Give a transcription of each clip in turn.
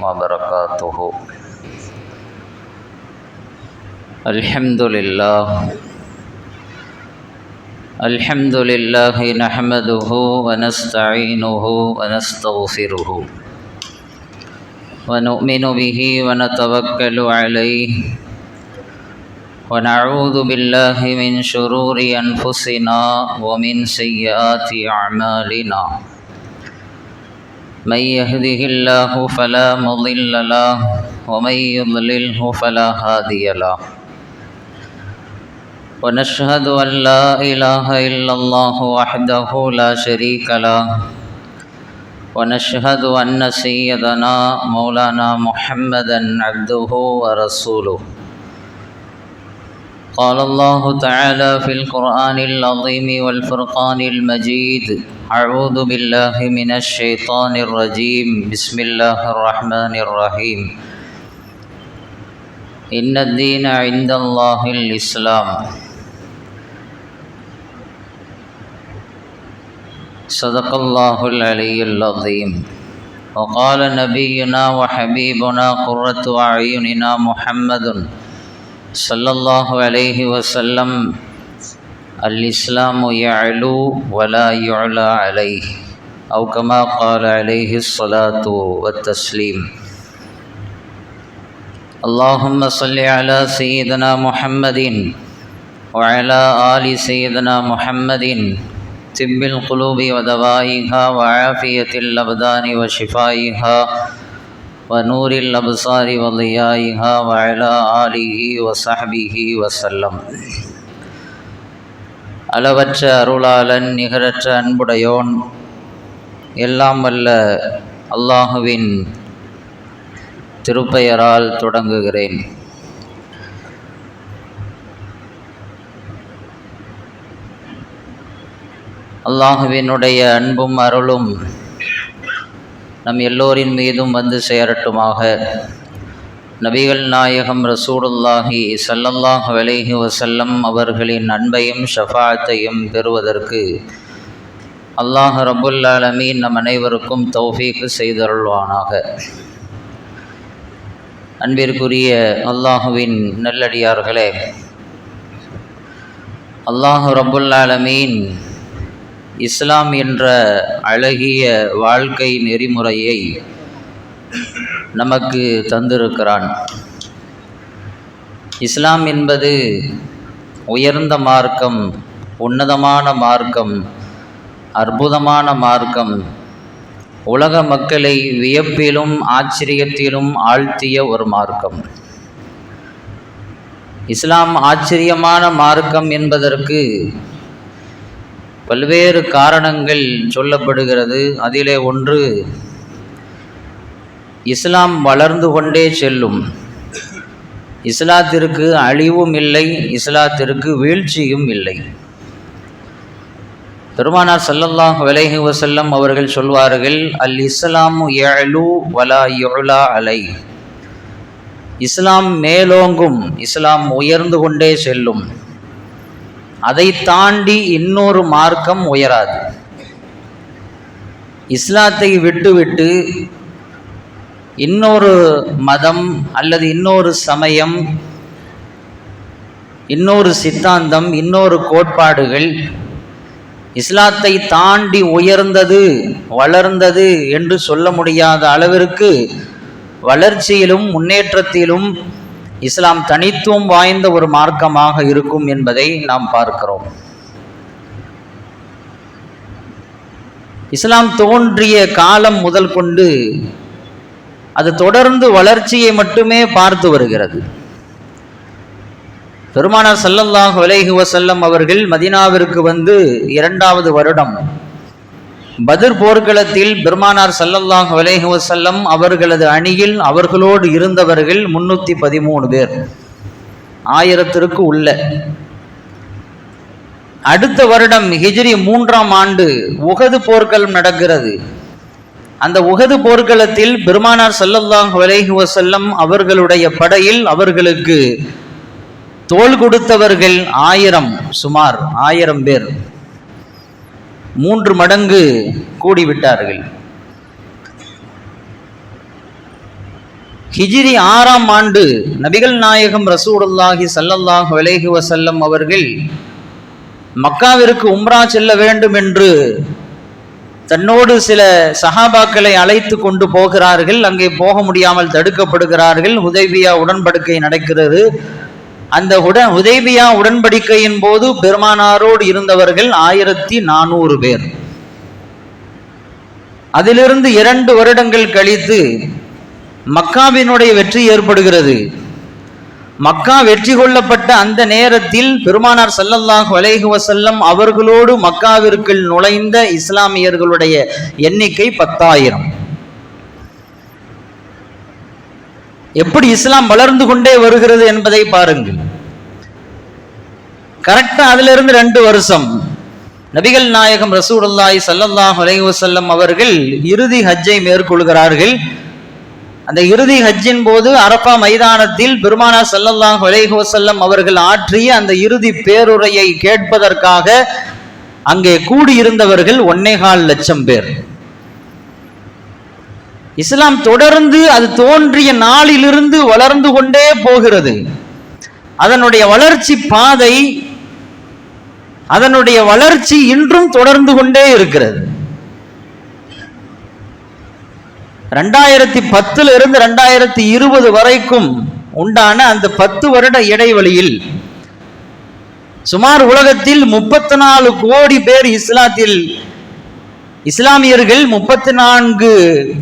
وبركاته. الحمد لله نحمده ونستعينه ونستغفره ونؤمن به ونتوكل عليه ونعوذ بالله من شرور أنفسنا ومن سيئات أعمالنا. من يهده الله فلا مضل له ومن يضلله فلا هادي له. ونشهد أن لا إله إلا الله وحده لا شريك له. ونشهد أن سيدنا مولانا محمدا عبده ورسوله. قال الله تعالى في القرآن العظيم والفرقان المجيد: أعوذ بالله من الشيطان الرجيم. بسم الله الرحمن الرحيم. إن الدين عند الله الإسلام. صدق الله العلي العظيم. وقال نبينا وحبيبنا قرة أعيننا محمد صلى الله عليه وسلم: الإسلام يعلو ولا يعلى عليه، أو كما قال عليه الصلاة والتسليم. اللهم صل على سيدنا محمد وعلى آل سيدنا محمد، طب القلوب ودوائها وعافية الأبدان وشفائها ونور الأبصار وضيائها وعلى آله وصحبه وسلم. அளவற்ற அருளாளன் நிகரற்ற அன்புடையோன் எல்லாம் வல்ல அல்லாஹுவின் திருப்பெயரால் தொடங்குகிறேன். அல்லாஹுவினுடைய அன்பும் அருளும் நம் எல்லோரின் மீதும் வந்து சேரட்டுமாக. நபிகள் நாயகம் ரசூலுல்லாஹி ஸல்லல்லாஹு அலைஹி வஸல்லம் அவர்களின் அன்பையும் ஷஃபாஅத்தையும் பெறுவதற்கு அல்லாஹ் ரப்புல் ஆலமீன் நம் அனைவருக்கும் தௌஃபீக் செய்தருள்வானாக. அன்பிற்குரிய அல்லாஹுவின் நல்லடியார்களே, அல்லாஹ் ரப்புல் ஆலமீன் இஸ்லாம் என்ற அழகிய வாழ்க்கை நெறிமுறையை நமக்கு தந்திருக்கிறான். இஸ்லாம் என்பது உயர்ந்த மார்க்கம், உன்னதமான மார்க்கம், அற்புதமான மார்க்கம், உலக மக்களை வியப்பிலும் ஆச்சரியத்திலும் ஆழ்த்திய ஒரு மார்க்கம். இஸ்லாம் ஆச்சரியமான மார்க்கம் என்பதற்கு பல்வேறு காரணங்கள் சொல்லப்படுகிறது. அதிலே ஒன்று, இஸ்லாம் வளர்ந்து கொண்டே செல்லும். இஸ்லாத்திற்கு அழிவும் இல்லை, இஸ்லாத்திற்கு வீழ்ச்சியும் இல்லை. பெருமானார் ஸல்லல்லாஹு அலைஹி வஸல்லம் அவர்கள் சொல்வார்கள்: அல் இஸ்லாமு யஅலு வலா யுலா அலை. இஸ்லாம் மேலோங்கும், இஸ்லாம் உயர்ந்து கொண்டே செல்லும். அதை தாண்டி இன்னொரு மார்க்கம் உயராது. இஸ்லாத்தை விட்டுவிட்டு இன்னொரு மதம் அல்லது இன்னொரு சமயம், இன்னொரு சித்தாந்தம், இன்னொரு கோட்பாடுகள் இஸ்லாத்தை தாண்டி உயர்ந்தது, வளர்ந்தது என்று சொல்ல முடியாத அளவிற்கு வளர்ச்சியிலும் முன்னேற்றத்திலும் இஸ்லாம் தனித்துவம் வாய்ந்த ஒரு மார்க்கமாக இருக்கும் என்பதை நாம் பார்க்கிறோம். இஸ்லாம் தோன்றிய காலம் முதல் கொண்டு அது தொடர்ந்து வளர்ச்சியை மட்டுமே பார்த்து வருகிறது. பெருமானார் ஸல்லல்லாஹு அலைஹி வஸல்லம் அவர்கள் மதீனாவிற்கு வந்து 2வது வருடம் பத்ர் போர்க்களத்தில் பெருமானார் ஸல்லல்லாஹு அலைஹி வஸல்லம் அவர்களது அணியில் அவர்களோடு இருந்தவர்கள் 313 பேர், 1000க்கு உள்ள. அடுத்த வருடம் ஹிஜ்ரி 3ஆம் ஆண்டு உஹது போர்க்களம் நடக்கிறது. அந்த உஹது போர்க்களத்தில் பெருமானார் ஸல்லல்லாஹு அலைஹி வஸல்லம் அவர்களுடைய படையில் அவர்களுக்கு தோள் கொடுத்தவர்கள் 1000, சுமார் 1000 பேர். 3 மடங்கு கூடிவிட்டார்கள். ஹிஜ்ரி 6ஆம் ஆண்டு நபிகள் நாயகம் ரசூலுல்லாஹி ஸல்லல்லாஹு அலைஹி வஸல்லம் அவர்கள் மக்காவிற்கு உம்ரா செல்ல வேண்டும் என்று தன்னோடு சில சஹாபாக்களை அழைத்து கொண்டு போகிறார்கள். அங்கே போக முடியாமல் தடுக்கப்படுகிறார்கள். ஹுதைபியா உடன்படிக்கை நடக்கிறது. அந்த ஹுதைபியா உடன்படிக்கையின் போது பெருமானாரோடு இருந்தவர்கள் 1400 பேர். அதிலிருந்து 2 வருடங்கள் கழித்து மக்காவினுடைய வெற்றி ஏற்படுகிறது. மக்கா வெற்றி கொள்ளப்பட்ட அந்த நேரத்தில் பெருமானார் ஸல்லல்லாஹு அலைஹி வஸல்லம் அவர்களோடு மக்காவிற்குள் நுழைந்த இஸ்லாமியர்களுடைய எண்ணிக்கை 10,000. எப்படி இஸ்லாம் வளர்ந்து கொண்டே வருகிறது என்பதை பாருங்கள். கரெக்டா அதிலிருந்து 2 வருஷம் நபிகள் நாயகம் ரசூலுல்லாஹி ஸல்லல்லாஹு அலைஹி வஸல்லம் அவர்கள் இறுதி ஹஜ்ஜை மேற்கொள்கிறார்கள். அந்த இறுதி ஹஜ்ஜின் போது அரஃபா மைதானத்தில் பெருமானார் ஸல்லல்லாஹு அலைஹி வஸல்லம் அவர்கள் ஆற்றிய அந்த இறுதி பேருரையை கேட்பதற்காக அங்கே கூடியிருந்தவர்கள் 1.25 லட்சம் பேர். இஸ்லாம் தொடர்ந்து அது தோன்றிய நாளிலிருந்து வளர்ந்து கொண்டே போகிறது. அதனுடைய வளர்ச்சி பாதை, அதனுடைய வளர்ச்சி இன்றும் தொடர்ந்து கொண்டே இருக்கிறது. 2010 இருந்து 2020 வரைக்கும் உண்டான அந்த 10 வருட இடைவெளியில் சுமார் உலகத்தில் 34 கோடி பேர் இஸ்லாமியர்கள் 34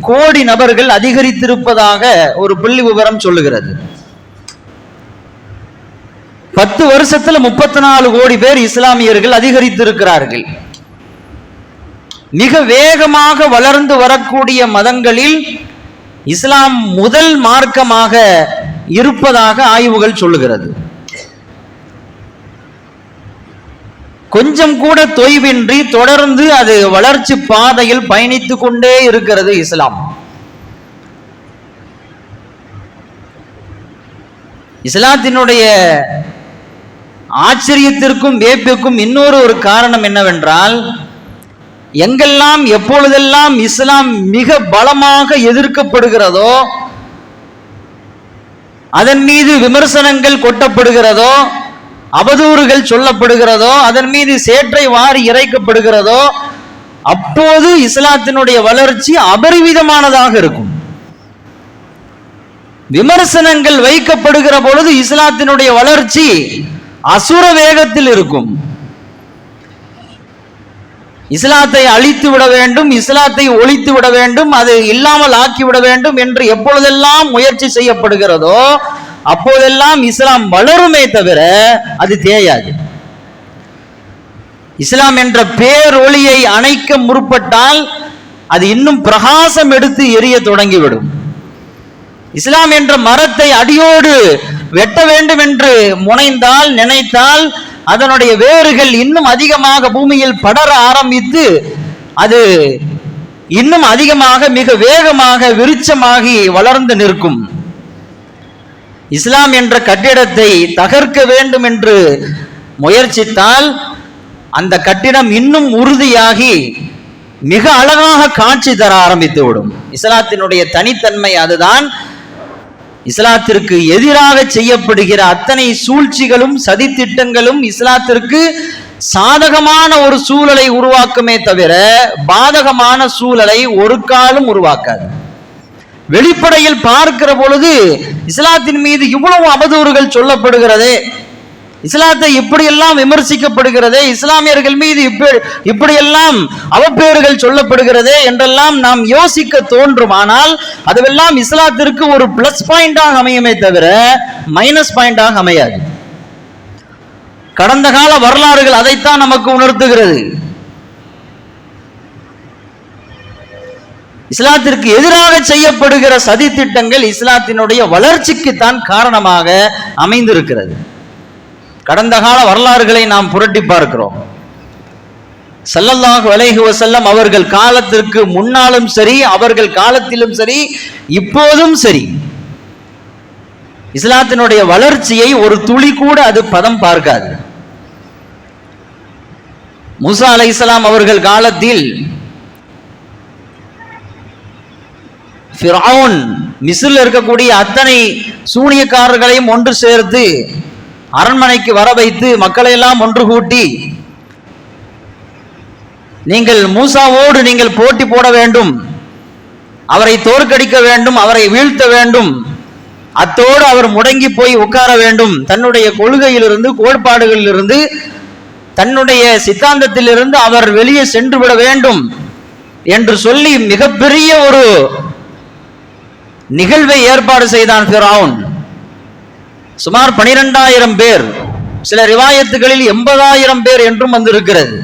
கோடி நபர்கள் அதிகரித்திருப்பதாக ஒரு புள்ளி விவரம் சொல்லுகிறது. 10 வருஷத்துல 34 கோடி பேர் இஸ்லாமியர்கள் அதிகரித்திருக்கிறார்கள். மிக வேகமாக வளர்ந்து வரக்கூடிய மதங்களில் இஸ்லாம் முதல் மார்க்கமாக இருப்பதாக ஆய்வுகள் சொல்லுகிறது. கொஞ்சம் கூட தொய்வின்றி தொடர்ந்து அது வளர்ச்சி பாதையில் பயணித்துக் கொண்டே இருக்கிறது இஸ்லாம். இஸ்லாத்தினுடைய ஆச்சரியத்திற்கும் வியப்பிற்கும் இன்னொரு காரணம் என்னவென்றால், எங்கெல்லாம் எப்பொழுதெல்லாம் இஸ்லாம் மிக பலமாக எதிர்க்கப்படுகிறதோ, அதன் மீது விமர்சனங்கள் கொட்டப்படுகிறதோ, அவதூறுகள் சொல்லப்படுகிறதோ, அதன் மீது சேற்றை வாரி இறைக்கப்படுகிறதோ, அப்போது இஸ்லாத்தினுடைய வளர்ச்சி அபரிவிதமானதாக இருக்கும். விமர்சனங்கள் வைக்கப்படுகிற பொழுது இஸ்லாத்தினுடைய வளர்ச்சி அசுர வேகத்தில் இருக்கும். இஸ்லாத்தை அழித்து விட வேண்டும், இஸ்லாத்தை ஒழித்து விட வேண்டும், அது இல்லாமல் ஆக்கிவிட வேண்டும் என்று எப்பொழுதெல்லாம் முயற்சி செய்யப்படுகிறதோ அப்போதெல்லாம் இஸ்லாம் வளருமே தவிர அது தேயாது. இஸ்லாம் என்ற பேரொளியை அணைக்க முற்பட்டால் அது இன்னும் பிரகாசம் எடுத்து எரிய தொடங்கிவிடும். இஸ்லாம் என்ற மரத்தை அடியோடு வெட்ட வேண்டும் என்று முனைந்தால், நினைத்தால், அதனுடைய வேர்கள் இன்னும் அதிகமாக பூமியில் படர ஆரம்பித்து அது இன்னும் அதிகமாக மிக வேகமாக விருட்சமாகி வளர்ந்து நிற்கும். இஸ்லாம் என்ற கட்டிடத்தை தகர்க்க வேண்டும் என்று முயற்சித்தால் அந்த கட்டிடம் இன்னும் உறுதியாகி மிக அழகாக காட்சி தர ஆரம்பித்து விடும். இஸ்லாத்தினுடைய தனித்தன்மை அதுதான். இஸ்லாத்திற்கு எதிராக செய்யப்படுகிற அத்தனை சூழ்ச்சிகளும் சதித்திட்டங்களும் இஸ்லாத்திற்கு சாதகமான ஒரு சூழலை உருவாக்குமே தவிர பாதகமான சூழலை ஒரு காலம் உருவாக்காது. வெளிப்படையில் பார்க்கிற பொழுது இஸ்லாத்தின் மீது இவ்வளவு அவதூறுகள் சொல்லப்படுகிறதே, இஸ்லாத்தை இப்படியெல்லாம் விமர்சிக்கப்படுகிறதே, இஸ்லாமியர்கள் மீது இப்படியெல்லாம் அவப்பேறுகள் சொல்லப்படுகிறதே என்றெல்லாம் நாம் யோசிக்க தோன்றும். ஆனால் அதுவெல்லாம் இஸ்லாத்திற்கு ஒரு பிளஸ் பாயிண்டாக அமையுமே தவிர மைனஸ் பாயிண்டாக அமையாது. கடந்த கால வரலாறுகள் அதைத்தான் நமக்கு உணர்த்துகிறது. இஸ்லாத்திற்கு எதிராக செய்யப்படுகிற சதி திட்டங்கள் இஸ்லாத்தினுடைய வளர்ச்சிக்கு தான் காரணமாக அமைந்திருக்கிறது. கடந்த கால வரலாறுகளை நாம் புரட்டி பார்க்கிறோம். ஸல்லல்லாஹு அலைஹி வஸல்லம் அவர்கள் காலத்திற்கு முன்னாலும் சரி, அவர்கள் காலத்திலும் சரி, இப்போதும் சரி, இஸ்லாத்தினுடைய வளர்ச்சியை ஒரு துளி கூட அது பதம் பார்க்காது. மூசா அலைஹிஸ்ஸலாம் அவர்கள் காலத்தில் ஃபிரௌன் மிஸ்ரில் இருக்கக்கூடிய அத்தனை சூனியக்காரர்களையும் ஒன்று சேர்த்து அரண்மனைக்கு வர வைத்து மக்களை எல்லாம் ஒன்று கூட்டி, நீங்கள் மூசாவோடு நீங்கள் போட்டி போட வேண்டும், அவரை தோற்கடிக்க வேண்டும், அவரை வீழ்த்த வேண்டும், அத்தோடு அவர் முடங்கி போய் உட்கார வேண்டும், தன்னுடைய கொள்கையிலிருந்து கோட்பாடுகளிலிருந்து தன்னுடைய சித்தாந்தத்திலிருந்து அவர் வெளியே சென்று விட வேண்டும் என்று சொல்லி மிகப்பெரிய ஒரு நிகழ்வை ஏற்பாடு செய்தான் ஃபிரௌன். சுமார் 12,000 பேர், சில ரிவாயத்துகளில் 80,000 பேர் என்றும் வந்திருக்கிறது.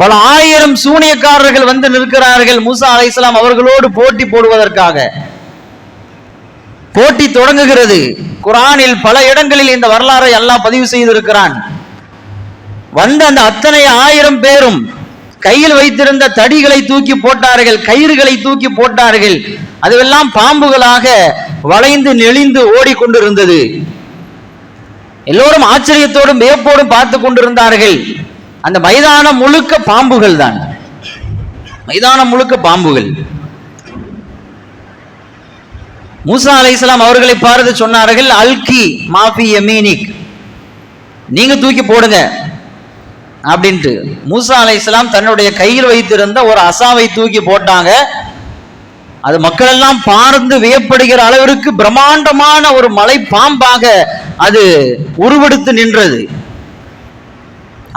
பல ஆயிரம் சூனியக்காரர்கள் வந்து நிற்கிறார்கள் மூசா அலைஹிஸ்ஸலாம் அவர்களோடு போட்டி போடுவதற்காக. போட்டி தொடங்குகிறது. குர்ஆனில் பல இடங்களில் இந்த வரலாறை அல்லாஹ் பதிவு செய்திருக்கிறான். வந்த அந்த அத்தனை 1000 பேரும் கையில் வைத்திருந்த தடிகளை தூக்கி போட்டார்கள், கயிறுகளை தூக்கி போட்டார்கள். அதுவெல்லாம் பாம்புகளாக வளைந்து நெளிந்து ஓடிக்கொண்டிருந்தது. எல்லோரும் ஆச்சரியத்தோடும் வியப்போடும் பார்த்து கொண்டிருந்தார்கள். அந்த மைதானம் முழுக்க பாம்புகள் தான், மைதானம் முழுக்க பாம்புகள். மூசா அலைஹிஸ்ஸலாம் அவர்களை பார்த்து சொன்னார்கள், அல்கி மாஃபி யமீனிக், நீங்க தூக்கி போடுங்க அப்படின்ட்டு. மூசா அலைஹிஸ்ஸலாம் தன்னுடைய கையில் வைத்திருந்த ஒரு அசாவை தூக்கி போட்டாங்க. அது மக்கள் எல்லாம் பார்த்து வியப்படுகிற அளவிற்கு பிரம்மாண்டமான ஒரு மலை பாம்பாக அது உருவெடுத்து நின்றது.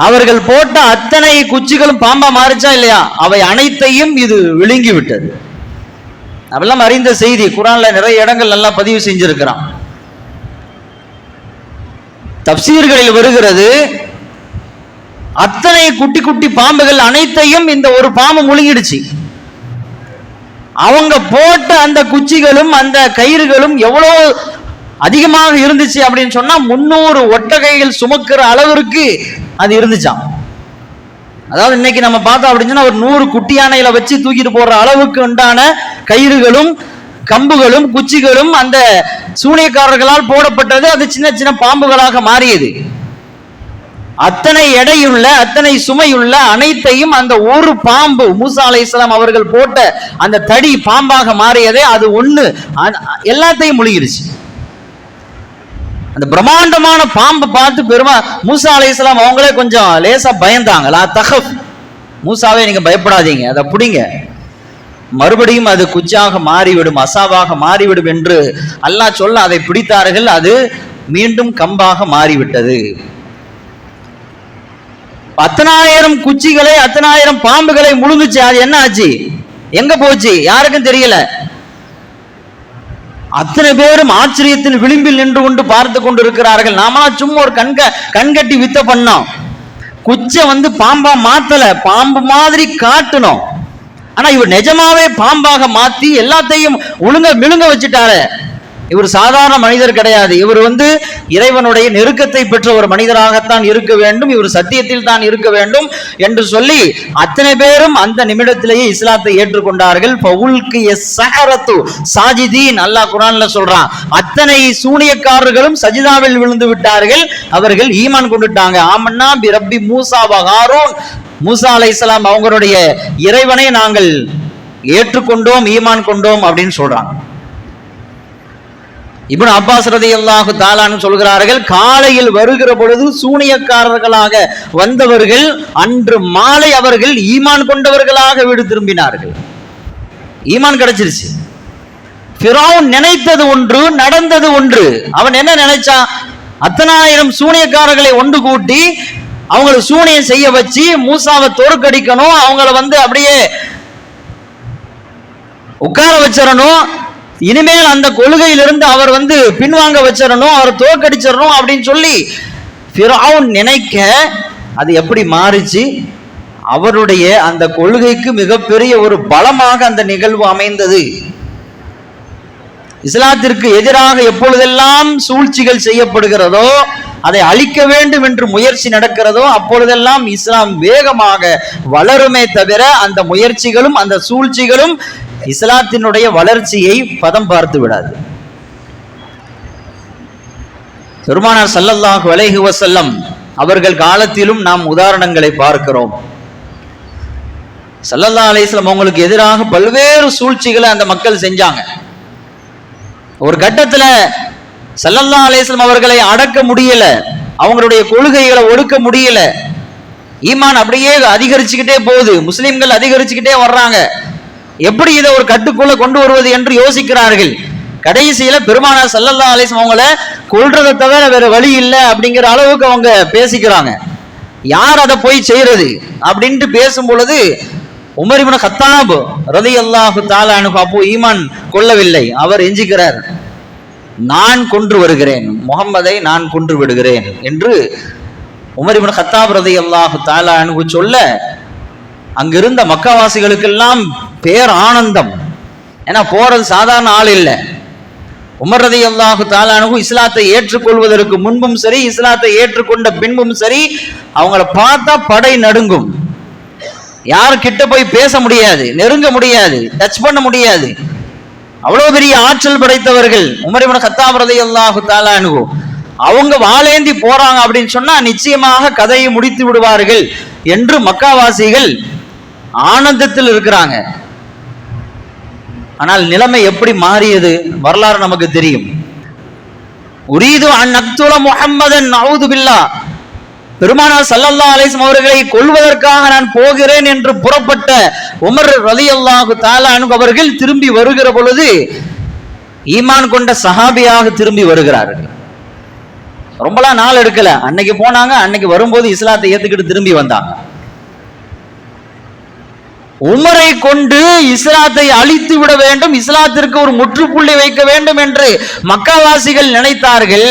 அவர்கள் போட்ட அத்தனை குச்சிகளும் பாம்பா மாறிச்சா இல்லையா, அவை அனைத்தையும் இது விழுங்கி விட்டது. அதெல்லாம் அறிந்த செய்தி, குர்ஆன்ல நிறைய இடங்கள் நல்லா பதிவு செஞ்சிருக்கிறான். தப்சீர்களில் வருகிறது, அத்தனை குட்டி குட்டி பாம்புகள் அனைத்தையும் இந்த ஒரு பாம்பு முழுங்கிடுச்சு. அவங்க போட்ட அந்த குச்சிகளும் அந்த கயிறுகளும் எவ்வளவு அதிகமாக இருந்துச்சு அப்படின்னு சொன்னா 300 ஒட்டகைகள் சுமக்கிற அளவிற்கு அது இருந்துச்சாம். அதாவது இன்னைக்கு நம்ம பார்த்தோம் அப்படின்னு சொன்னா ஒரு 100 குட்டி யானையில வச்சு தூக்கிட்டு போடுற அளவுக்கு உண்டான கயிறுகளும் கம்புகளும் குச்சிகளும் அந்த சூனியக்காரர்களால் போடப்பட்டது. அது சின்ன சின்ன பாம்புகளாக மாறியது. அத்தனை எடையுள்ள அத்தனை சுமையுள்ள அனைத்தையும் அந்த ஒரு பாம்பு மூசா அலைஹிஸ்ஸலாம் அவர்கள் போட்ட அந்த தடி பாம்பாக மாறியதே அது ஒண்ணு எல்லாத்தையும் முழுகிடுச்சு. அந்த பிரம்மாண்டமான பாம்பை பார்த்து மூசா அலைஹிஸ்ஸலாம் அவங்களே கொஞ்சம் லேசா பயந்தாங்க. லா தஹப், மூசாவே நீங்க பயப்படாதீங்க, அதை பிடிங்க, மறுபடியும் அது குச்சாக மாறிவிடும், அசாவாக மாறிவிடும் என்று அல்லாஹ் சொல்ல அதை பிடித்தார்கள். அது மீண்டும் கம்பாக மாறிவிட்டது. 10,000 குச்சிகளை 10,000 பாம்புகளை முழுங்குச்சு. அது என்ன ஆச்சு, எங்க போச்சு யாருக்கும் தெரியல. அத்தனை பேரும் ஆச்சரியத்தின் விளிம்பில் நின்று கொண்டு பார்த்து கொண்டு இருக்கிறார்கள். நாம சும்மா ஒரு கண்கட்டி வித்த பண்ணோம், குச்சை பாம்பா மாத்தல, பாம்பு மாதிரி காட்டணும். ஆனா இவர் நிஜமாவே பாம்பாக மாத்தி எல்லாத்தையும் விழுங்க வச்சுட்டாரு. இவர் சாதாரண மனிதர் கிடையாது. இவர் இறைவனுடைய நெருக்கத்தை பெற்ற ஒரு மனிதராகத்தான் இருக்க வேண்டும், இவர் சத்தியத்தில் தான் இருக்க வேண்டும் என்று சொல்லி அத்தனை பேரும் அந்த நிமிடத்திலேயே இஸ்லாத்தை ஏற்றுக்கொண்டார்கள். அல்லாஹ் குர்ஆன்ல சொல்றான், அத்தனை சூனியக்காரர்களும் சஜிதாவில் விழுந்து விட்டார்கள், அவர்கள் ஈமான் கொண்டுட்டாங்க. ஆமன்னா பி ரப்பி மூசா வ ஹாரூன், மூசா அலைஹிஸ்ஸலாம் அவங்களுடைய இறைவனை நாங்கள் ஏற்றுக்கொண்டோம், ஈமான் கொண்டோம் அப்படின்னு சொல்றாங்க. இப்னு அப்பாஸ் ரலியல்லாஹு தஆலான்னு சொல்கிறார்கள், காலையில் வருகிற பொழுது சூனியக்காரர்களாக வந்தவர்கள் அன்று மாலை அவர்கள் ஈமான் கொண்டவர்களாக வீடு திரும்பினார்கள். ஈமான் கிடைச்சிருச்சு. ஃபிரௌன் நினைத்தது ஒன்று, நடந்தது ஒன்று. அவன் என்ன நினைச்சான், 10,000 சூனியக்காரர்களை ஒன்று கூட்டி அவங்களை சூனியம் செய்ய வச்சு மூசாவை தோற்கடிக்கணும், அவங்கள அப்படியே உட்கார வச்சிடணும், இனிமேல் அந்த கொள்கையிலிருந்து அவர் பின்வாங்க வச்சிடணும், அவர் தோற்கடிச்சிடணும் அப்படின்னு சொல்லி ஃபிரௌன் நினைக்க அது எப்படி மாறிச்சு, அவருடைய அந்த கொள்கைக்கு மிகப்பெரிய ஒரு பலமாக அந்த நிகழ்வு அமைந்தது. இஸ்லாத்திற்கு எதிராக எப்பொழுதெல்லாம் சூழ்ச்சிகள் செய்யப்படுகிறதோ, அதை அழிக்க வேண்டும் என்று முயற்சி நடக்கிறதோ, அப்பொழுதெல்லாம் இஸ்லாம் வேகமாக வளருமே தவிர அந்த முயற்சிகளும் அந்த சூழ்ச்சிகளும் இஸ்லாத்தினுடைய வளர்ச்சியை பதம் பார்த்து விடாது. பெருமானார் ஸல்லல்லாஹு அலைஹி வஸல்லம் அவர்கள் காலத்திலும் நாம் உதாரணங்களை பார்க்கிறோம். ஸல்லல்லாஹு அலைஹி வஸல்லம் அவங்களுக்கு எதிராக பல்வேறு சூழ்ச்சிகளை அந்த மக்கள் செஞ்சாங்க. ஒரு கட்டத்துல ஸல்லல்லாஹு அலைஹி வஸல்லம் அவர்களை அடக்க முடியல, அவங்களுடைய கொள்கைகளை ஒடுக்க முடியல. ஈமான் அப்படியே அதிகரிச்சுக்கிட்டே போகுது, முஸ்லிம்கள் அதிகரிச்சுக்கிட்டே வர்றாங்க. எப்படி இதை ஒரு கட்டுக்குள்ள கொண்டு வருவது என்று யோசிக்கிறார்கள். கடைசியில பெருமானார் ஸல்லல்லாஹு அலைஹி வஸல்லம் அவங்கள கொல்றதை தவிர வேற வழி இல்லை அப்படிங்கிற அளவுக்கு அவங்க பேசிக்கிறாங்க. யார் அதை போய் செய்யறது அப்படின்ட்டு பேசும் பொழுது உமர் இப்னு கத்தாப் ரலியல்லாஹு தஆலா அன்ஹு அப்போ ஈமான் கொள்ளவில்லை. அவர் எஞ்சிக்கிறார், நான் கொன்று வருகிறேன், முகம்மதை நான் கொன்று விடுகிறேன் என்று உமர் இப்னு கத்தாப் ரலியல்லாஹு தஆலா அன்ஹு சொல்ல, அங்கிருந்த மக்காவாசிகளுக்கெல்லாம் பேர் ஆனந்தம். ஏன்னா போறது சாதாரண ஆள் இல்லை. உமர் ரலியல்லாஹு தஆலா அன்ஹு இஸ்லாத்தை ஏற்றுக்கொள்வதற்கு முன்பும் சரி, இஸ்லாத்தை ஏற்றுக்கொண்ட பின்பும் சரி, அவங்கள பார்த்தா படை நடுங்கும். யாரும் கிட்ட போய் பேச முடியாது, நெருங்க முடியாது, டச் பண்ண முடியாது. அவ்வளவு பெரிய ஆற்றல் படைத்தவர்கள் உமர் இப்னு கத்தாப் ரலியல்லாஹு தஆலா அன்ஹு. அவங்க வாளேந்தி போறாங்க அப்படின்னு சொன்னா நிச்சயமாக கதையை முடித்து விடுவார்கள் என்று மக்காவாசிகள் ஆனந்தத்தில் இருக்கிறாங்க. ஆனால் நிலைமை எப்படி மாறியது வரலாறு நமக்கு தெரியும். உரீது அன் அக்துல முஹம்மதன் நஊது பில்லாஹ், பெருமானார் ஸல்லல்லாஹு அலைஹி வஸல்லம் அவர்களை கொல்வதற்காக நான் போகிறேன் என்று புறப்பட்ட உமர் ரலியல்லாஹு தஆலா அன்ஹு அவர்கள் திரும்பி வருகிற பொழுது ஈமான் கொண்ட சஹாபியாக திரும்பி வருகிறார்கள். ரொம்பலாம் நாள் எடுக்கல, அன்னைக்கு போனாங்க, அன்னைக்கு வரும்போது இஸ்லாத்தை ஏத்துக்கிட்டு திரும்பி வந்தாங்க. உமரை கொண்டு இஸ்லாத்தை அழித்து விட வேண்டும், இஸ்லாத்திற்கு ஒரு முற்றுப்புள்ளி வைக்க வேண்டும் என்று மக்காவாசிகள் நினைத்தார்கள்.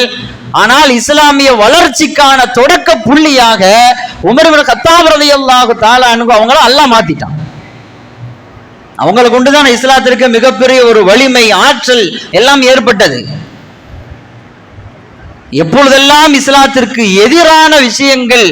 ஆனால் இஸ்லாமிய வளர்ச்சிக்கான தொடக்க புள்ளியாக உமர் இப்னு கத்தாப் ரலியல்லாஹு தஆலா அன்ஹு அவங்கள அல்லாஹ் மாத்திட்டான். அவங்களை கொண்டுதான் இஸ்லாத்திற்கு மிகப்பெரிய ஒரு வலிமை, ஆற்றல் எல்லாம் ஏற்பட்டது. எப்பொழுதெல்லாம் இஸ்லாத்திற்கு எதிரான விஷயங்கள்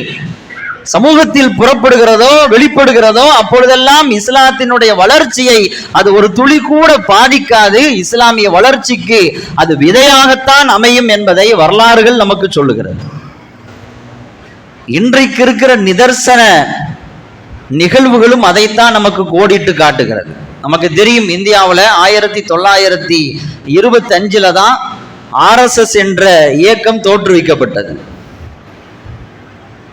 சமூகத்தில் புறப்படுகிறதோ வெளிப்படுகிறதோ அப்பொழுதெல்லாம் இஸ்லாத்தினுடைய வளர்ச்சியை அது ஒரு துளி கூட பாதிக்காது. இஸ்லாமிய வளர்ச்சிக்கு அது விதையாகத்தான் அமையும் என்பதை வரலாறுகள் நமக்கு சொல்லுகிறது. இன்றைக்கு இருக்கிற நிதர்சன நிகழ்வுகளும் அதைத்தான் நமக்கு கோடிட்டு காட்டுகிறது. நமக்கு தெரியும், இந்தியாவில் 1925 தான் RSS என்ற இயக்கம் தோற்றுவிக்கப்பட்டது.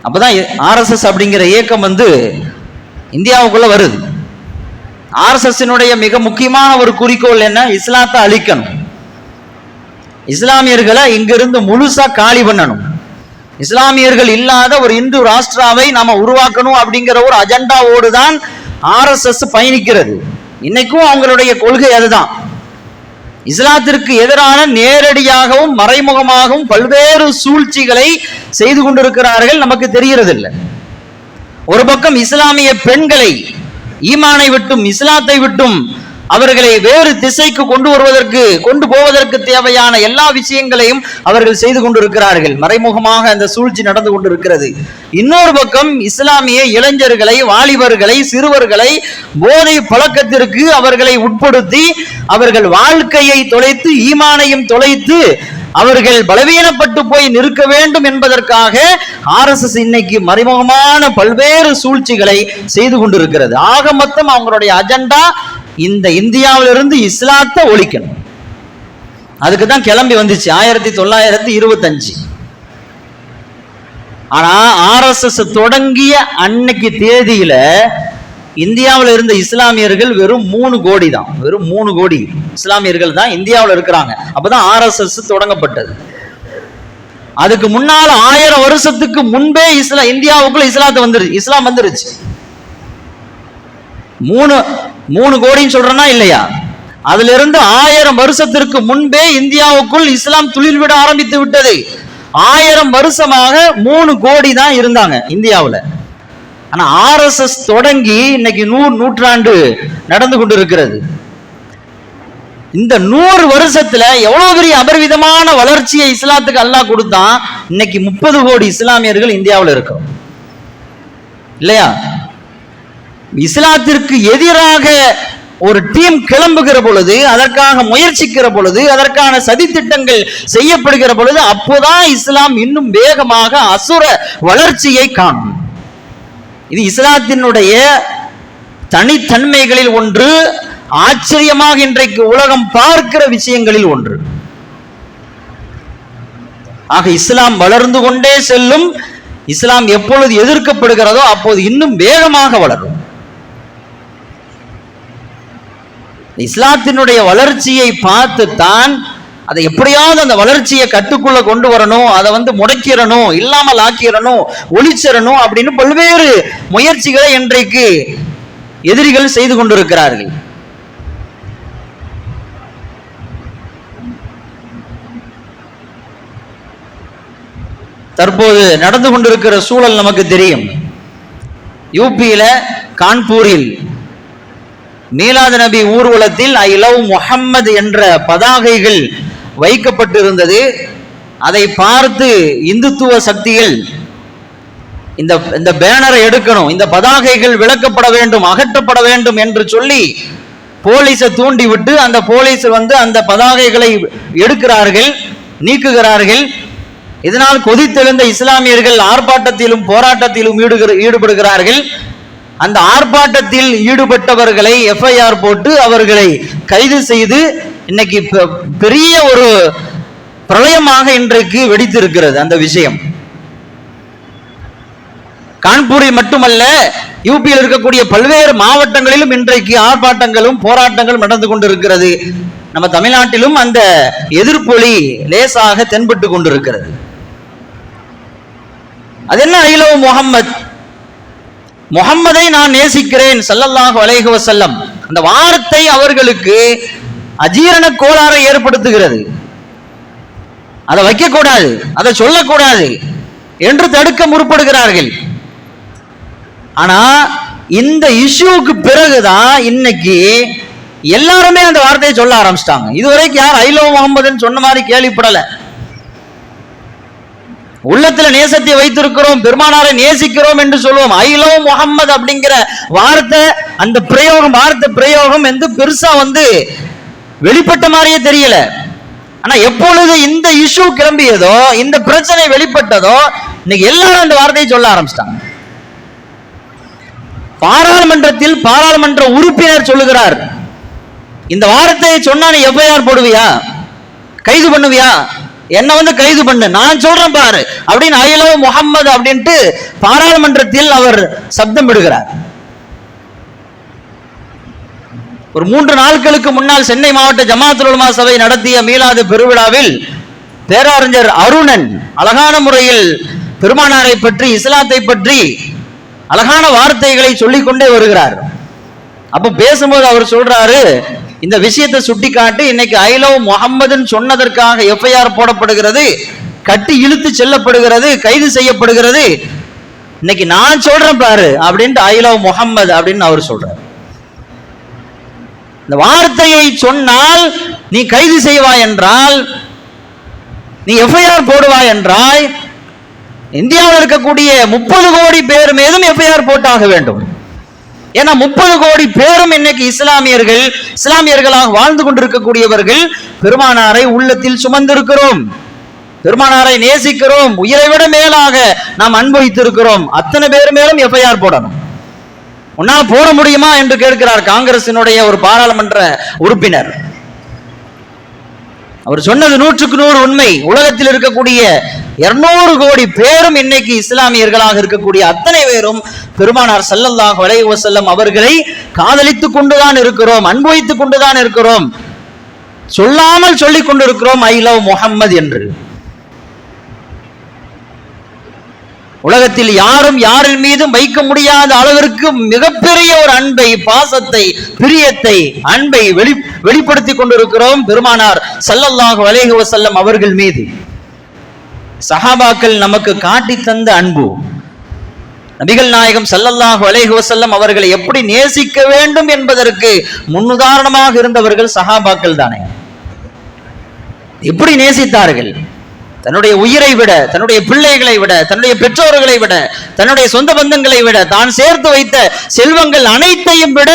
அப்பதான் RSS அப்படிங்கிற இயக்கம் இந்தியாவுக்குள்ள வருது. RSS-னுடைய மிக முக்கியமான ஒரு குறிக்கோள் என்ன? இஸ்லாத்தை அழிக்கணும், இஸ்லாமியர்களை இங்கிருந்து முழுசா காலி பண்ணணும், இஸ்லாமியர்கள் இல்லாத ஒரு இந்து ராஷ்டிராவை நாம உருவாக்கணும் அப்படிங்கிற ஒரு அஜெண்டாவோடு தான் RSS பயணிக்கிறது. இன்னைக்கும் அவங்களுடைய கொள்கை அதுதான். இஸ்லாத்திற்கு எதிரான நேரடியாகவும் மறைமுகமாகவும் பல்வேறு சூழ்ச்சிகளை செய்து கொண்டிருக்கிறார்கள், நமக்கு தெரிகிறதில்லை. ஒரு பக்கம் இஸ்லாமிய பெண்களை ஈமானை விட்டும் இஸ்லாத்தை விட்டும் அவர்களை வேறு திசைக்கு கொண்டு போவதற்கு தேவையான எல்லா விஷயங்களையும் அவர்கள் செய்து கொண்டிருக்கிறார்கள். மறைமுகமாக அந்த சூழ்ச்சி நடந்து கொண்டிருக்கிறது. இன்னொரு பக்கம் இஸ்லாமிய இளைஞர்களை, வாலிபர்களை, சிறுவர்களை போதை பழக்கத்திற்கு அவர்களை உட்படுத்தி அவர்கள் வாழ்க்கையை தொலைத்து ஈமானையும் தொலைத்து அவர்கள் பலவீனப்பட்டு போய் நிற்க வேண்டும் என்பதற்காக RSS இன்னைக்கு மறைமுகமான பல்வேறு சூழ்ச்சிகளை செய்து கொண்டிருக்கிறது. ஆக மொத்தம் அவங்களுடைய அஜெண்டா இந்த இந்தியாவிலிருந்து இஸ்லாத்தை ஒழிக்கணும். அதுக்கு தான் கிளம்பி வந்துச்சு 1925. ஆனா RSS தொடங்கிய அன்னைக்கு தேதியில இந்தியாவில் இருந்த இஸ்லாமியர்கள் வெறும் 3 கோடி தான். வெறும் 3 கோடி இஸ்லாமியர்கள் தான் இந்தியாவில் இருக்கிறாங்க. அப்பதான் RSS தொடங்கப்பட்டது. அதுக்கு முன்னால 1000 வருஷத்துக்கு முன்பே இந்தியாவுக்குள்ள இஸ்லாம் வந்துருச்சு. 3 கோடின்னு சொல்றேன்னா இல்லையா? அதுல இருந்து 1000 வருஷத்திற்கு முன்பே இந்தியாவுக்குள் இஸ்லாம் துளிர் விட ஆரம்பித்து விட்டது. 1000 வருஷமாக 3 கோடி தான் இருந்தாங்க இந்தியாவில். ஆனா RSS தொடங்கி இன்னைக்கு 100 நூற்றாண்டு நடந்து கொண்டிருக்கிறது. இந்த 100 வருஷத்துல எவ்வளவு பெரிய அபரிவிதமான வளர்ச்சியை இஸ்லாத்துக்கு அல்லாஹ் கொடுத்தான். இன்னைக்கு 30 கோடி இஸ்லாமியர்கள் இந்தியாவில் இருக்கிறோம் இல்லையா? இஸ்லாத்திற்கு எதிராக ஒரு டீம் கிளம்புகிற பொழுது, அதற்காக முயற்சிக்கிற பொழுது, அதற்கான சதித்திட்டங்கள் செய்யப்படுகிற பொழுது அப்போதான் இஸ்லாம் இன்னும் வேகமாக அசுர வளர்ச்சியை காணும். இது இஸ்லாத்தினுடைய தனித்தன்மைகளில் ஒன்று. ஆச்சரியமாக இன்றைக்கு உலகம் பார்க்கிற விஷயங்களில் ஒன்று. ஆக இஸ்லாம் வளர்ந்து கொண்டே செல்லும். இஸ்லாம் எப்பொழுது எதிர்க்கப்படுகிறதோ அப்போது இன்னும் வேகமாக வளரும். இஸ்லாத்தினுடைய வளர்ச்சியை பார்த்து தான் அதை எப்படியாவது அந்த வளர்ச்சியை கட்டுக்குள்ள கொண்டு வரணும், அதை முடக்கிறணும், இல்லாமல் ஆக்கிறணும், ஒளிச்சிடணும் அப்படின்னு பல்வேறு முயற்சிகளை இன்றைக்கு எதிரிகள் செய்து கொண்டிருக்கிறார்கள். தற்போது நடந்து கொண்டிருக்கிற சூழல் நமக்கு தெரியும். யூபியில கான்பூரில் மீலாது நபி ஊர்வலத்தில் ஐ லவ் முஹம்மது என்ற பதாகைகள் வைக்கப்பட்டிருந்தது. அதை பார்த்து இந்துத்துவ சக்திகள் இந்த பேனரை எடுக்கணும், இந்த பதாகைகள் விலக்கப்பட வேண்டும், அகற்றப்பட வேண்டும் என்று சொல்லி போலீஸை தூண்டிவிட்டு அந்த போலீஸ் அந்த பதாகைகளை எடுக்கிறார்கள், நீக்குகிறார்கள். இதனால் கொதித்தெழுந்த இஸ்லாமியர்கள் ஆர்ப்பாட்டத்திலும் போராட்டத்திலும் ஈடுபடுகிறார்கள். அந்த ஆர்ப்பாட்டத்தில் ஈடுபட்டவர்களை எஃப்ஐஆர் போட்டு அவர்களை கைது செய்து இன்னைக்கு பெரிய ஒரு பிரளயமாக இன்றைக்கு வெடித்திருக்கிறது. அந்த விஷயம் கான்பூரில் மட்டுமல்ல, யூபியில் இருக்கக்கூடிய பல்வேறு மாவட்டங்களிலும் இன்றைக்கு ஆர்ப்பாட்டங்களும் போராட்டங்களும் நடந்து கொண்டிருக்கிறது. நம்ம தமிழ்நாட்டிலும் அந்த எதிர்ப்பொலி லேசாக தென்பட்டு கொண்டிருக்கிறது. அது என்ன? ஐ லவ் முஹம்மத், முஹம்மதை நான் நேசிக்கிறேன் ஸல்லல்லாஹு அலைஹி வஸல்லம். அந்த வார்த்தை அவர்களுக்கு அஜீரண கோளாறை ஏற்படுத்துகிறது. அதை வைக்கக்கூடாது, அதை சொல்லக்கூடாது என்று தடுக்க முற்படுகிறார்கள். ஆனா இந்த இஷ்யூக்கு பிறகுதான் இன்னைக்கு எல்லாருமே அந்த வார்த்தையை சொல்ல ஆரம்பிச்சிட்டாங்க. இதுவரைக்கும் யார் ஐ லவ் முஹம்மதுன்னு சொன்ன மாதிரி கேள்விப்படல. உள்ளத்துல நேசத்தை வைத்திருக்கிறோம், பெருமானாரை நேசிக்கிறோம் என்று சொல்லுவோம். ஐ லவ் முஹம்மது அப்படிங்கிற வார்த்தை, அந்த பிரயோகம், வார்த்தை பிரயோகம் பெருசா வெளிப்பட்ட மாதிரியே தெரியல. ஆனா எப்பொழுது இந்த இஷ்யூ கிளம்பியதோ, இந்த பிரச்சனை வெளிப்பட்டதோ, இன்னைக்கு எல்லாரும் அந்த வார்த்தையை சொல்ல ஆரம்பிச்சிட்டாங்க. பாராளுமன்றத்தில் பாராளுமன்ற உறுப்பினர் சொல்லுகிறார், இந்த வார்த்தையை சொன்னா நீ எஃப்ஐஆர் போடுவியா, கைது பண்ணுவியா, என்ன கைது பண்ணு, நான் சொல்றேன் பாரு அப்படின்னு ஐ லவ் முஹம்மது அப்படின்ட்டு பாராளுமன்றத்தில் அவர் சப்தம் விடுகிறார். ஒரு 3 நாட்களுக்கு முன்னால் சென்னை மாவட்ட ஜமாஅத்துல் உலமா சபை நடத்திய மீலாது பெருவிழாவில் பேரறிஞர் அருணன் அழகான முறையில் பெருமானாரை பற்றி, இஸ்லாத்தை பற்றி அழகான வார்த்தைகளை சொல்லிக்கொண்டே வருகிறார். அப்ப பேசும்போது அவர் சொல்றாரு, இந்த விஷயத்தை சுட்டி காட்டி இன்னைக்கு ஐ லவ் முஹம்மதுன்னு சொன்னதற்காக எஃப்ஐஆர் போடப்படுகிறது, கட்டி இழுத்து செல்லப்படுகிறது, கைது செய்யப்படுகிறது. இன்னைக்கு நான் சொல்றேன் பாரு அப்படின்ட்டு ஐ லவ் முஹம்மது அப்படின்னு அவர் சொல்றார். இந்த வார்த்தையை சொன்னால் நீ கைது செய்வாய் என்றால், நீ எஃப்ஐஆர் போடுவாய் என்றால், இந்தியாவில் இருக்கக்கூடிய 30 கோடி பேர் மீதும் எஃப்ஐஆர் போட்டாக வேண்டும். ஏன்னா 30 கோடி பேரும் இன்னைக்கு இஸ்லாமியர்களாக வாழ்ந்து கொண்டிருக்கக்கூடியவர்கள். பெருமானாரை உள்ளத்தில் சுமந்திருக்கிறோம், பெருமானாரை நேசிக்கிறோம், உயிரை விட மேலாக நாம் அனுபவித்திருக்கிறோம். அத்தனை பேர் மேலும் எஃப்ஐஆர் போடணும். உன்னால் போட முடியுமா என்று கேட்கிறார் காங்கிரசினுடைய ஒரு பாராளுமன்ற உறுப்பினர். அவர் சொன்னது 100க்கு 100 உண்மை. உலகத்தில் இருக்கக்கூடிய 200 கோடி பேரும் இன்னைக்கு இஸ்லாமியர்களாக இருக்கக்கூடிய அத்தனை பேரும் பெருமானார் ஸல்லல்லாஹு அலைஹி வஸல்லம் அவர்களை காதலித்துக் கொண்டுதான் இருக்கிறோம், அனுபவித்துக் கொண்டுதான் இருக்கிறோம், சொல்லாமல் சொல்லிக் கொண்டிருக்கிறோம் ஐ லவ் முஹம்மது என்று. உலகத்தில் யாரும் யாரின் மீதும் வைக்க முடியாத அளவிற்கு மிகப்பெரிய ஒரு அன்பை, பாசத்தை, பிரியத்தை, அன்பை வெளிப்படுத்திக் கொண்டிருக்கிறோம் பெருமானார் ஸல்லல்லாஹு அலைஹி வஸல்லம் அவர்கள் மீது. சஹாபாக்கள் நமக்கு காட்டி தந்த அன்பு, நபிகள் நாயகம் ஸல்லல்லாஹு அலைஹி வஸல்லம் அவர்களை எப்படி நேசிக்க வேண்டும் என்பதற்கு முன்னுதாரணமாக இருந்தவர்கள் சஹாபாக்கள் தானே. எப்படி நேசித்தார்கள்? தன்னுடைய உயிரை விட, தன்னுடைய பிள்ளைகளை விட, தன்னுடைய பெற்றோர்களை விட, தன்னுடைய சொந்த பந்தங்களை விட, தான் சேர்த்து வைத்த செல்வங்கள் அனைத்தையும் விட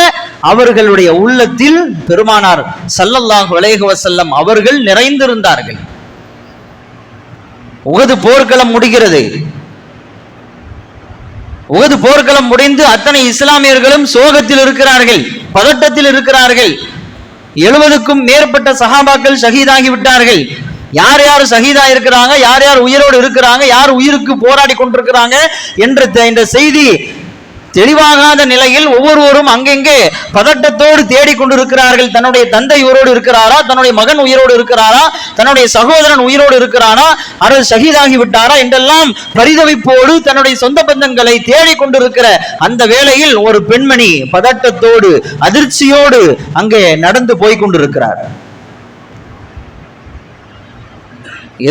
அவர்களுடைய உள்ளத்தில் பெருமானார் ஸல்லல்லாஹு அலைஹி வஸல்லம் அவர்கள் நிறைந்திருந்தார்கள். உஹது போர்க்களம் முடிகிறது. உஹது போர்க்களம் முடிந்து அத்தனை இஸ்லாமியர்களும் சோகத்தில் இருக்கிறார்கள். பதட்டத்தில் இருக்கிறார்கள். 70க்கும் மேற்பட்ட சஹாபாக்கள் ஷஹீதாகி விட்டார்கள். யார் யார் ஷஹீதா இருக்கிறாங்க, யார் யார் உயிரோடு இருக்கிறாங்க, யார் உயிருக்கு போராடி கொண்டிருக்கிறாங்க என்ற செய்தி தெளிவாகாத நிலையில் ஒவ்வொருவரும் அங்கெங்கே பதட்டத்தோடு தேடிக்கொண்டிருக்கிறார்கள். தன்னுடைய தந்தை உயிரோடு இருக்கிறாரா, தன்னுடைய மகன் உயிரோடு இருக்கிறாரா, தன்னுடைய சகோதரன் உயிரோடு இருக்கிறாரா, அல்லது ஷஹீதாகி விட்டாரா என்றெல்லாம் பரிதவிப்போடு தன்னுடைய சொந்த பந்தங்களை தேடிக்கொண்டிருக்கிற அந்த வேளையில் ஒரு பெண்மணி பதட்டத்தோடு அதிர்ச்சியோடு அங்கே நடந்து போய் கொண்டிருக்கிறார்.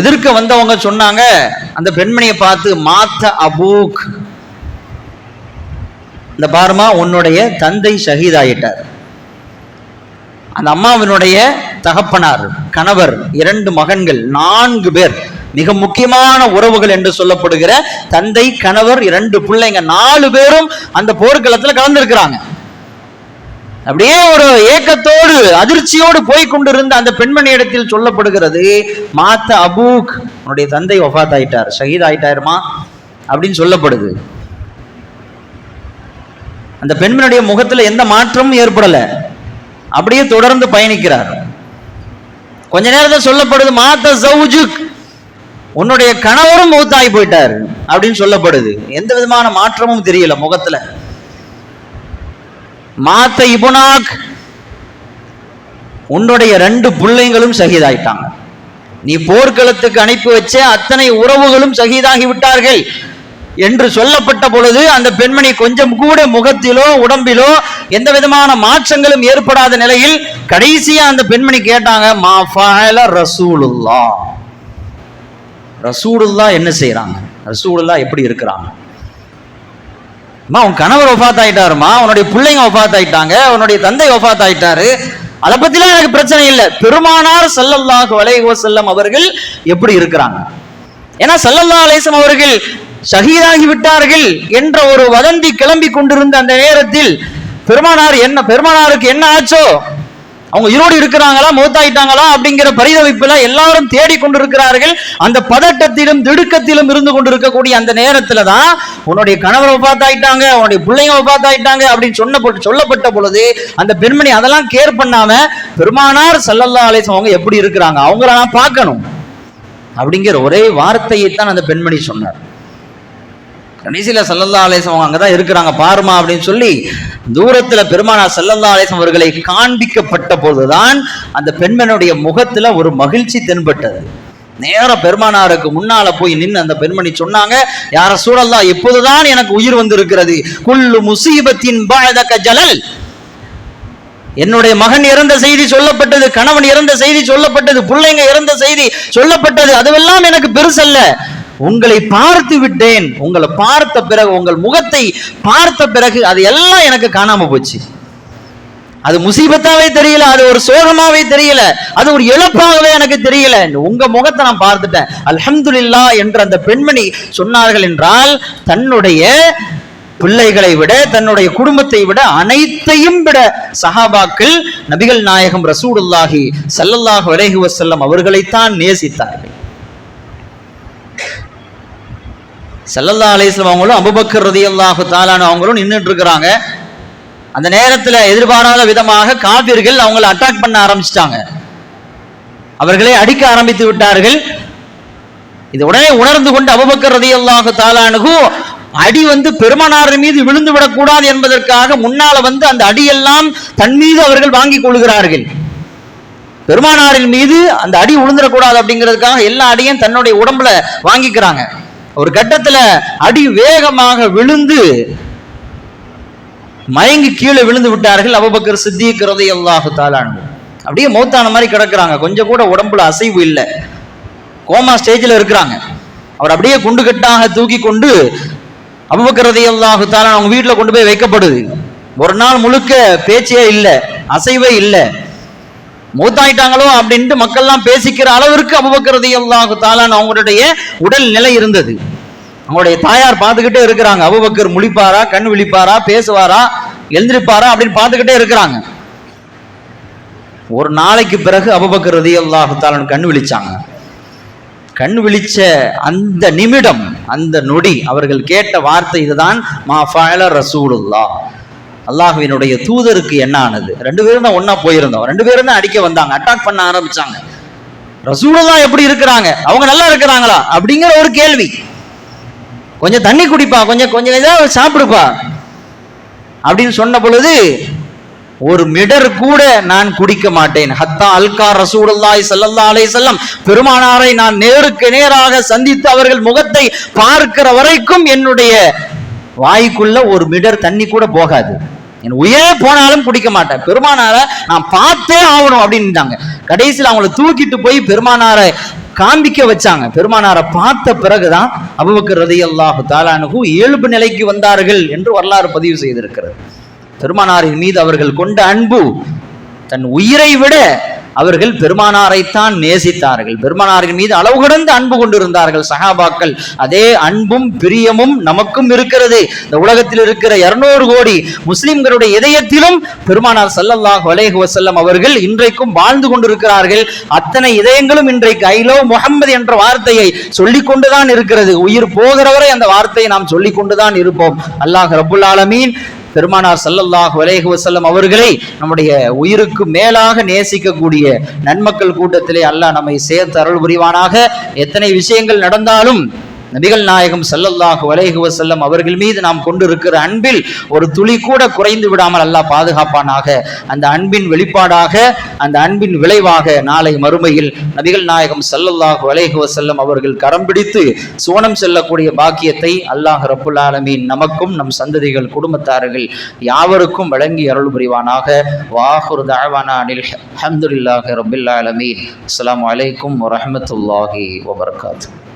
எதிர்க்க வந்தவங்க சொன்னாங்க, அந்த பெண்மணியை பார்த்து, மாத்த அபூக், இந்த பாருமா உன்னுடைய தந்தை ஷஹீதாயிட்டார். அந்த அம்மாவினுடைய தகப்பனார், கணவர், 2 மகன்கள், 4 பேர், மிக முக்கியமான உறவுகள் என்று சொல்லப்படுகிற தந்தை, கணவர், 2 பிள்ளைங்க, 4 பேரும் அந்த போர்க்களத்தில் கலந்திருக்கிறாங்க. அப்படியே ஒரு ஏக்கத்தோடு அதிர்ச்சியோடு போய்கொண்டிருந்த அந்த பெண்மணி இடத்தில் சொல்லப்படுகிறது, மாத்த அபூக், உன்னுடைய தந்தை வஃபாத் ஆயிட்டார், ஷஹீத் ஆயிட்டாருமா அப்படின்னு சொல்லப்படுது. அந்த பெண்மணியுடைய முகத்துல எந்த மாற்றமும் ஏற்படல, அப்படியே தொடர்ந்து பயணிக்கிறார். கொஞ்ச நேரத்தில் சொல்லப்படுது, மாத்த ஜௌஜுக், உன்னுடைய கணவரும் மௌத்தாகி போயிட்டார் அப்படின்னு சொல்லப்படுது. எந்த விதமான மாற்றமும் தெரியல முகத்துல. மாத்த இபுனாக், உன்னுடைய 2 பிள்ளைங்களும் ஷஹீதாயிட்டாங்க. நீ போர்க்களத்துக்கு அனுப்பி வச்ச அத்தனை உறவுகளும் ஷஹீதாகி விட்டார்கள் என்று சொல்லப்பட்ட பொழுது அந்த பெண்மணி கொஞ்சம் கூட முகத்திலோ உடம்பிலோ எந்த விதமான மாற்றங்களும் ஏற்படாத நிலையில் கடைசியா அந்த பெண்மணி கேட்டாங்க, மா ஃபஅல ரசூலுல்லாஹ், ரசூலுல்லாஹ் என்ன செய்யறாங்க, ரசூலுல்லாஹ் எப்படி இருக்கிறாங்க? உன் கணவர் வஃபாத் ஆயிட்டாருமா, உன்னுடைய பிள்ளைங்க வஃபாத் ஆயிட்டாங்க, உன்னுடைய தந்தை வஃபாத் ஆயிட்டாரு, அதை பத்திலாம் எனக்கு பிரச்சனை இல்லை. பெருமானார் ஸல்லல்லாஹு அலைஹி வஸல்லம் அவர்கள் எப்படி இருக்கிறாங்க? ஏன்னா ஸல்லல்லாஹு அலைஹி வஸல்லம் அவர்கள் ஷஹீதாகி விட்டார்கள் என்ற ஒரு வதந்தி கிளம்பி கொண்டிருந்த அந்த நேரத்தில் பெருமானாருக்கு என்ன ஆச்சோ, அவங்க உயிரோடு இருக்கிறாங்களா மௌத்தாயிட்டாங்களா அப்படிங்கிற பரிதவிப்புல எல்லாரும் தேடி கொண்டிருக்கிறார்கள். அந்த பதட்டத்திலும் திடுக்கத்திலும் இருந்து கொண்டிருக்கக்கூடிய அந்த நேரத்துல தான் உன்னுடைய கணவர் வஃபாத்தாயிட்டாங்க, உன்னுடைய பிள்ளைங்க வஃபாத்தாயிட்டாங்க அப்படின்னு சொல்லப்பட்ட பொழுது அந்த பெண்மணி அதெல்லாம் கேர் பண்ணாம, பெருமானார் ஸல்லல்லாஹு அலைஹி வஸல்லம் அவங்க எப்படி இருக்கிறாங்க, அவங்கள நான் பார்க்கணும் அப்படிங்கிற ஒரே வார்த்தையை தான் அந்த பெண்மணி சொன்னார். கடைசியில ஸல்லல்லாஹு அலைஹி வஸல்லம் அங்கதான் இருக்கிறாங்க பாருமா அப்படின்னு சொல்லி தூரத்துல பெருமானார் ஸல்லல்லாஹு அலைஹி வஸல்லம் அவர்களை காண்பிக்கப்பட்ட போதுதான் அந்த பெண்மணியுடைய முகத்துல ஒரு மகிழ்ச்சி தென்பட்டது. நேர பெருமானாருக்கு முன்னால போய் நின்று அந்த பெண்மணி சொன்னாங்க, யா ரசூலல்லாஹ், எப்போதுதான் எனக்கு உயிர் வந்திருக்கிறது, குல்லு முஸீபத்தின் பஅதக ஜலல், என்னுடைய மகன் இறந்த செய்தி சொல்லப்பட்டது, கணவன் இறந்த செய்தி சொல்லப்பட்டது, பிள்ளைங்க இறந்த செய்தி சொல்லப்பட்டது, அதுவெல்லாம் எனக்கு பெருசல்ல, உங்களை பார்த்து விட்டேன், உங்களை பார்த்த பிறகு, உங்கள் முகத்தை பார்த்த பிறகு அது எல்லாம் எனக்கு காணாம போச்சு. அது முசீபத்தாவே தெரியல, அது ஒரு சோகமாவே தெரியல, அது ஒரு இழப்பாகவே எனக்கு தெரியல, உங்க முகத்தை நான் பார்த்துட்டேன், அல்ஹம்துலில்லாஹ் என்று அந்த பெண்மணி சொன்னார்கள். என்றால் தன்னுடைய பிள்ளைகளை விட, தன்னுடைய குடும்பத்தை விட, அனைத்தையும் விட சஹாபாக்கள் நபிகள் நாயகம் ரசூலுல்லாஹி ஸல்லல்லாஹு அலைஹி வஸல்லம் அவர்களைத்தான் நேசித்தார்கள். ஸல்லல்லாஹு அலைஹி வஸல்லம் அவங்களும் அபூபக்கர் ரலியல்லாஹு தஆலா அவங்களும் நின்றுட்டு இருக்கிறாங்க. அந்த நேரத்தில் எதிர்பாராத விதமாக காபிர்கள் அவங்களை அட்டாக் பண்ண ஆரம்பிச்சிட்டாங்க, அவர்களை அடிக்க ஆரம்பித்து விட்டார்கள். இது உடனே உணர்ந்து கொண்டு அபூபக்கர் ரலியல்லாஹு தஆலா அன்ஹு அடி பெருமானார் மீது விழுந்து விடக்கூடாது என்பதற்காக முன்னால அந்த அடியெல்லாம் தன் மீது அவர்கள் வாங்கிக் கொள்கிறார்கள். பெருமானாரின் மீது அந்த அடி விழுந்துடக்கூடாது அப்படிங்கிறதுக்காக எல்லா அடியும் தன்னுடைய உடம்புல வாங்கிக்கிறாங்க. ஒரு கட்டத்துல அடி வேகமாக விழுந்து மயங்கி கீழே விழுந்து விட்டார்கள். அபூபக்கர் சித்திக் ரலியல்லாஹு தஆலா அன்ஹு அப்படியே மௌத்தான மாதிரி கிடக்குறாங்க, கொஞ்சம் கூட உடம்புல அசைவு இல்லை, கோமா ஸ்டேஜில் இருக்கிறாங்க. அவர் அப்படியே குண்டு கட்டாக தூக்கி கொண்டு அபூபக்கர் ரலியல்லாஹு தஆலா அவங்க வீட்டில் கொண்டு போய் வைக்கப்படுது. ஒரு நாள் முழுக்க பேச்சே இல்லை, அசைவே இல்லை. மூத்தாயிட்டாங்களோ அப்படின்ட்டு மக்கள்லாம் பேசிக்கிற அளவிற்கு அபூபக்கர் ரலியல்லாஹு தஆலா அவங்களுடைய உடல் நிலை இருந்தது. அவங்களுடைய தாயார் பார்த்துக்கிட்டே இருக்கிறாங்க, அபூபக்கர் முழிப்பாரா, கண் விழிப்பாரா, பேசுவாரா, எழுந்திருப்பாரா அப்படின்னு பார்த்துக்கிட்டே இருக்கிறாங்க. ஒரு நாளைக்கு பிறகு அபூபக்கர் ரலியல்லாஹு தஆலா கண் விழிச்சாங்க. கண் விழிச்ச அந்த நிமிடம், அந்த நொடி அவர்கள் கேட்ட வார்த்தை இதுதான், மா ஃபஅல ரசூலுல்லாஹ், அல்லாஹ்வினுடைய தூதருக்கு என்ன ஆனது? 2 பேரும் தான் ஒன்னா போயிருந்தோம், 2 பேரும் தான் அடிக்க வந்தாங்க, அட்டாக் பண்ண ஆரம்பிச்சாங்க. ரசூலுல்லாஹ் எப்படி இருக்கிறாங்க, அவங்க நல்லா இருக்கிறாங்களா அப்படிங்கிற ஒரு கேள்வி. கொஞ்சம் தண்ணி குடிப்பா, கொஞ்சம் ஏதாவது சாப்பிடுப்பா அப்படின்னு சொன்ன பொழுது, ஒரு மிடர் கூட நான் குடிக்க மாட்டேன். ஹத்தா அல்கா ரசூலுல்லாஹி ஸல்லல்லாஹு அலைஹி வஸல்லம், பெருமானாரை நான் நேருக்கு நேராக சந்தித்து அவர்கள் முகத்தை பார்க்கிற வரைக்கும் என்னுடைய வாய்க்குள்ள ஒரு மிடர் தண்ணி கூட போகாது. என் உயிரே போனாலும் குடிக்க மாட்டேன். பெருமானாரை நான் பார்த்தே ஆகணும் அப்படின்ட்டாங்க. கடைசியில் அவங்களை தூக்கிட்டு போய் பெருமானாரை காண்பிக்க வச்சாங்க. பெருமானாரை பார்த்த பிறகுதான் அபூபக்கர் ரலியல்லாஹு தஆலா அன்ஹு இயல்பு நிலைக்கு வந்தார்கள் என்று வரலாறு பதிவு செய்திருக்கிறது. பெருமானாரின் மீது அவர்கள் கொண்ட அன்பு, தன் உயிரை விட அவர்கள் பெருமானாரைத்தான் நேசித்தார்கள். பெருமானாரின் மீது அளவு கடந்த அன்பு கொண்டிருந்தார்கள் சஹாபாக்கள். அதே அன்பும் பிரியமும் நமக்கும் இருக்கிறது. இந்த உலகத்தில் இருக்கிற 200 கோடி முஸ்லிம்களுடைய இதயத்திலும் பெருமானார் ஸல்லல்லாஹு அலைஹி வஸல்லம் அவர்கள் இன்றைக்கும் வாழ்ந்து கொண்டிருக்கிறார்கள். அத்தனை இதயங்களும் இன்றைக்கு ஐ லவ் முஹம்மது என்ற வார்த்தையை சொல்லிக் கொண்டுதான் இருக்கிறது. உயிர் போகிறவரை அந்த வார்த்தையை நாம் சொல்லிக் கொண்டுதான் இருப்போம். அல்லாஹ் ரப்புல் ஆலமீன் பெருமானார் ஸல்லல்லாஹு அலைஹி வஸல்லம் அவர்களை நம்முடைய உயிருக்கு மேலாக நேசிக்கக்கூடிய நன்மக்கள் கூட்டத்திலே அல்லாஹ் நம்மை சேர்த்து அருள் புரிவானாக. எத்தனை விஷயங்கள் நடந்தாலும் நபிகள் நாயகம் ஸல்லல்லாஹு அலைஹி வஸல்லம் அவர்கள் மீது நாம் கொண்டிருக்கிற அன்பில் ஒரு துளி கூட குறைந்து விடாமல் அல்லாஹ் பாதுகாப்பானாக. அந்த அன்பின் வெளிப்பாடாக, அந்த அன்பின் விளைவாக நாளை மறுமையில் நபிகள் நாயகம் ஸல்லல்லாஹு அலைஹி வஸல்லம் அவர்கள் கரம் பிடித்து சுவனம் செல்லக்கூடிய பாக்கியத்தை அல்லாஹ் ரப்புல் ஆலமீன் நமக்கும் நம் சந்ததிகள் குடும்பத்தார்கள் யாவருக்கும் வழங்கி அருள் புரிவானாக. வாஹிரு தஅவானா அனில் ஹம்துலில்லாஹி ரப்பில் ஆலமீன். அஸ்ஸலாமு அலைக்கும் வரஹ்மத்துல்லாஹி வபரகாத்துஹு.